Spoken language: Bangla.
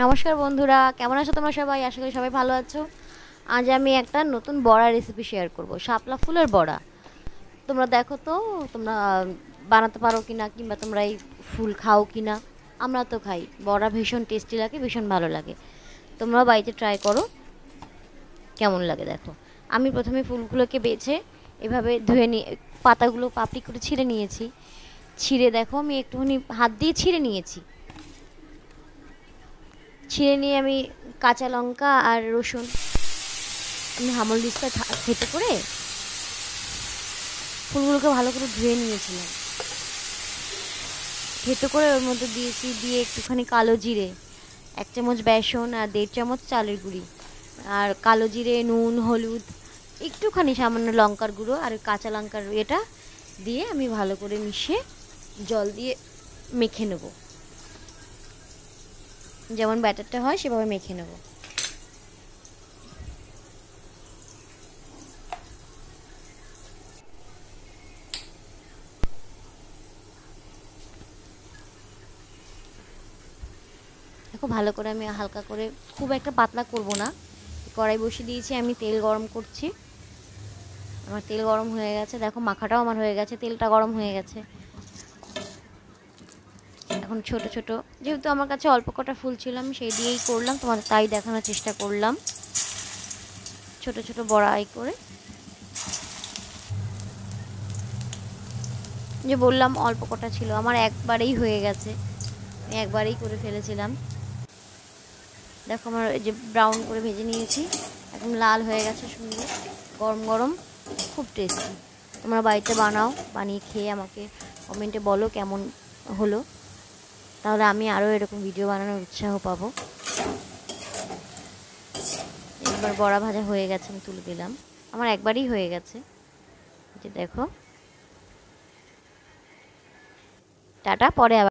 নমস্কার বন্ধুরা, কেমন আছো তোমরা সবাই? আশা করি সবাই ভালো আছো। আজ আমি একটা নতুন বড়া রেসিপি শেয়ার করব, শাপলা ফুলের বড়া। তোমরা দেখো তো, তোমরা বানাতে পারো কিনা, কিংবা তোমরা এই ফুল খাও কিনা। আমরা তো খাই, বড়া ভীষণ টেস্টি লাগে, ভীষণ ভালো লাগে। তোমরাও বাড়িতে ট্রাই করো, কেমন লাগে দেখো। আমি প্রথমে ফুলগুলোকে বেছে এভাবে ধুয়ে নিয়ে পাতাগুলো পাপড়ি করে ছিঁড়ে নিয়েছি। ছিঁড়ে দেখো আমি একটুখানি হাত দিয়ে ছিঁড়ে নিয়েছি। ছিঁড়ে নিয়ে আমি কাঁচা লঙ্কা আর রসুন আমি হামল দিস্তা থেতো করে ফুলগুলোকে ভালো করে ধুয়ে নিয়েছিলাম। থেতো করে ওর মধ্যে দিয়েছি, দিয়ে একটুখানি কালো জিরে, 1 চামচ বেসন আর 1.5 চামচ চালের গুঁড়ি, আর কালো জিরে, নুন, হলুদ, একটুখানি সামান্য লঙ্কার গুঁড়ো আর কাঁচা লঙ্কার এটা দিয়ে আমি ভালো করে মিশিয়ে জল দিয়ে মেখে নেব। যেমন ব্যাটারটা হয় সেভাবে মেখে নেব। দেখো ভালো করে আমি হালকা করে, খুব একটা পাতলা করব না। কড়াই বসিয়ে দিয়েছি, আমি তেল গরম করছি। আমার তেল গরম হয়ে গেছে, দেখো মাখাটাও আমার হয়ে গেছে, তেলটা গরম হয়ে গেছে। এখন ছোট ছোট, যেহেতু আমার কাছে অল্প কটা ফুল ছিল আমি সেই দিয়েই করলাম, তোমাদের তাই দেখানোর চেষ্টা করলাম। ছোট ছোট বড়াই করে, যে বললাম অল্প কটা ছিল, আমার একবারেই হয়ে গেছে, আমি একবারেই করে ফেলেছিলাম। দেখো আমার এই যে ব্রাউন করে ভেজে নিয়েছি, একদম লাল হয়ে গেছে সুন্দর, গরম গরম, খুব টেস্টি। তোমরা বাড়িতে বানাও, বানিয়ে খেয়ে আমাকে কমেন্টে বলো কেমন হলো, তাহলে আমি আরও এরকম ভিডিও বানানোর উৎসাহ পাবো। একবার বড়া ভাজা হয়ে গেছে, আমি তুলে দিলাম, আমার একবারই হয়ে গেছে। যে দেখো, টাটা, পরে আবার